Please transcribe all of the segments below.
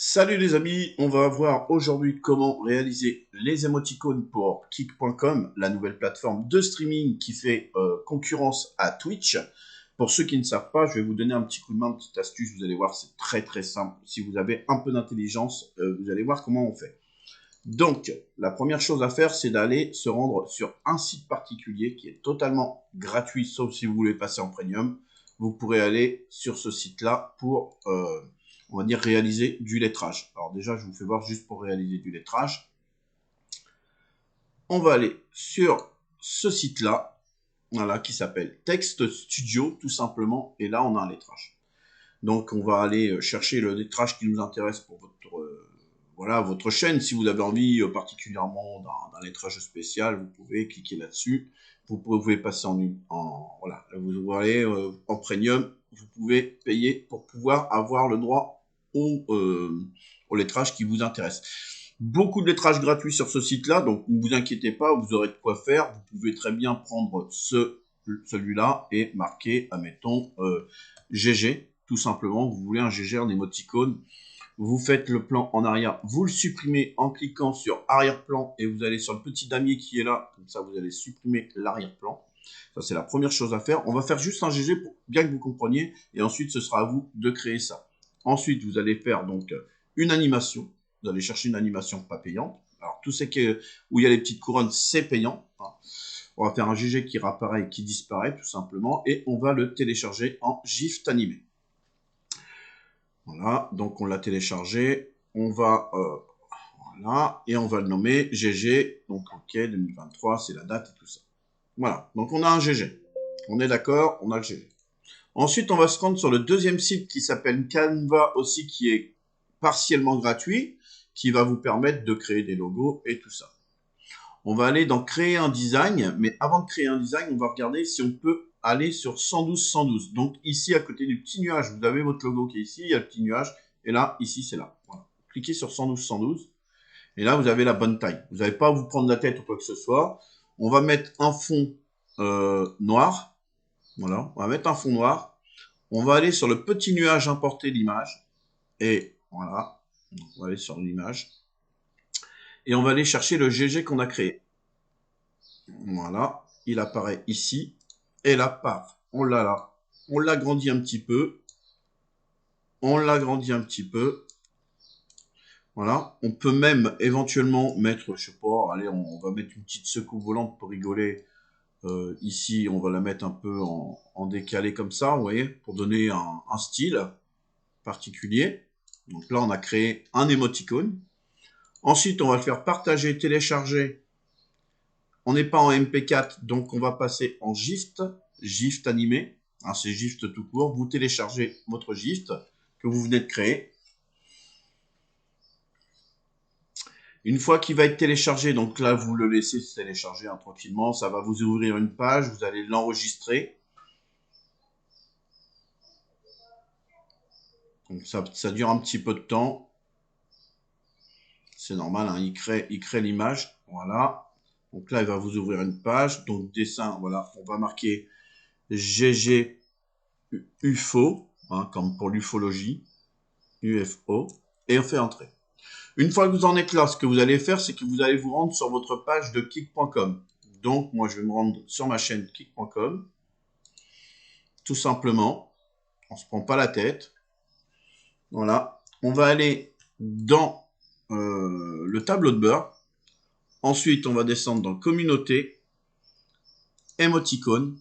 Salut les amis, on va voir aujourd'hui comment réaliser les émoticônes pour Kick.com, la nouvelle plateforme de streaming qui fait concurrence à Twitch. Pour ceux qui ne savent pas, je vais vous donner un petit coup de main, une petite astuce, vous allez voir, c'est très très simple. Si vous avez un peu d'intelligence, vous allez voir comment on fait. Donc, la première chose à faire, c'est d'aller se rendre sur un site particulier qui est totalement gratuit, sauf si vous voulez passer en premium. Vous pourrez aller sur ce site-là pour, on va dire, réaliser du lettrage. Alors déjà, je vous fais voir juste pour réaliser du lettrage. On va aller sur ce site-là, voilà, qui s'appelle Text Studio, tout simplement, et là, on a un lettrage. Donc, on va aller chercher le lettrage qui nous intéresse pour votre chaîne. Si vous avez envie particulièrement d'un lettrage spécial, vous pouvez cliquer là-dessus. Vous pouvez passer voilà, vous voyez, en premium. Vous pouvez payer pour pouvoir avoir le droit au lettrage qui vous intéresse. Beaucoup de lettrages gratuits sur ce site-là, donc ne vous inquiétez pas, vous aurez de quoi faire. Vous pouvez très bien prendre celui-là et marquer, admettons, GG, tout simplement. Vous voulez un GG en émoticône. Vous faites le plan en arrière, vous le supprimez en cliquant sur arrière-plan et vous allez sur le petit damier qui est là, comme ça vous allez supprimer l'arrière-plan. Ça c'est la première chose à faire. On va faire juste un GG pour bien que vous compreniez et ensuite ce sera à vous de créer ça. Ensuite vous allez faire donc une animation, vous allez chercher une animation pas payante. Alors tout ce où il y a les petites couronnes c'est payant. On va faire un GG qui réapparaît et qui disparaît tout simplement et on va le télécharger en GIF animé. Voilà, donc on l'a téléchargé, on va, voilà, et on va le nommer GG, donc ok, 2023, c'est la date et tout ça. Voilà, donc on a un GG. On est d'accord, on a le GG. Ensuite, on va se rendre sur le deuxième site qui s'appelle Canva aussi, qui est partiellement gratuit, qui va vous permettre de créer des logos et tout ça. On va aller dans créer un design, mais avant de créer un design, on va regarder si on peut aller sur 112. Donc ici, à côté du petit nuage, vous avez votre logo qui est ici, il y a le petit nuage, et là, ici, c'est là. Voilà. Cliquez sur 112, et là, vous avez la bonne taille. Vous n'avez pas à vous prendre la tête ou quoi que ce soit. On va mettre un fond noir. Voilà, on va mettre un fond noir. On va aller sur le petit nuage importer l'image, et voilà, on va aller sur l'image. Et on va aller chercher le GG qu'on a créé. Voilà, il apparaît ici. Et là, paf, on l'a là. On l'agrandit un petit peu. On l'agrandit un petit peu. Voilà. On peut même éventuellement mettre, je sais pas, allez, on va mettre une petite secoupe volante pour rigoler. Ici, on va la mettre un peu en décalé comme ça, vous voyez, pour donner un style particulier. Donc là, on a créé un émoticône. Ensuite, on va le faire partager, télécharger. On n'est pas en MP4, donc on va passer en GIFT, GIFT animé. Hein, c'est GIFT tout court. Vous téléchargez votre GIFT que vous venez de créer. Une fois qu'il va être téléchargé, donc là, vous le laissez se télécharger hein, tranquillement. Ça va vous ouvrir une page, vous allez l'enregistrer. Donc ça dure un petit peu de temps. C'est normal, hein, il crée l'image. Voilà. Donc là, il va vous ouvrir une page. Donc dessin, voilà, on va marquer GG UFO, hein, comme pour l'ufologie, UFO, et on fait entrer. Une fois que vous en êtes là, ce que vous allez faire, c'est que vous allez vous rendre sur votre page de Kick.com. Donc, moi, je vais me rendre sur ma chaîne Kick.com, tout simplement. On ne se prend pas la tête. Voilà. On va aller dans le tableau de bord. Ensuite, on va descendre dans Communauté, Émoticône.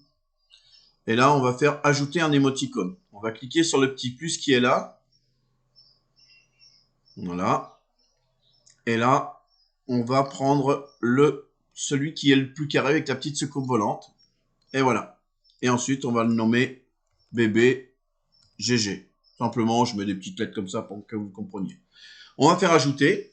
Et là, on va faire ajouter un émoticône. On va cliquer sur le petit plus qui est là. Voilà. Et là, on va prendre celui qui est le plus carré avec la petite secoupe volante. Et voilà. Et ensuite, on va le nommer bébé GG. Simplement, je mets des petites lettres comme ça pour que vous compreniez. On va faire ajouter.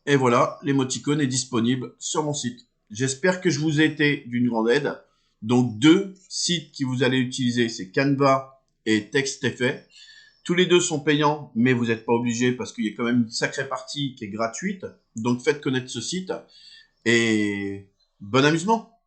Et voilà, l'émoticône est disponible sur mon site. J'espère que je vous ai été d'une grande aide. Donc, deux sites que vous allez utiliser, c'est Canva et TextEffet. Tous les deux sont payants, mais vous n'êtes pas obligé parce qu'il y a quand même une sacrée partie qui est gratuite. Donc, faites connaître ce site et bon amusement.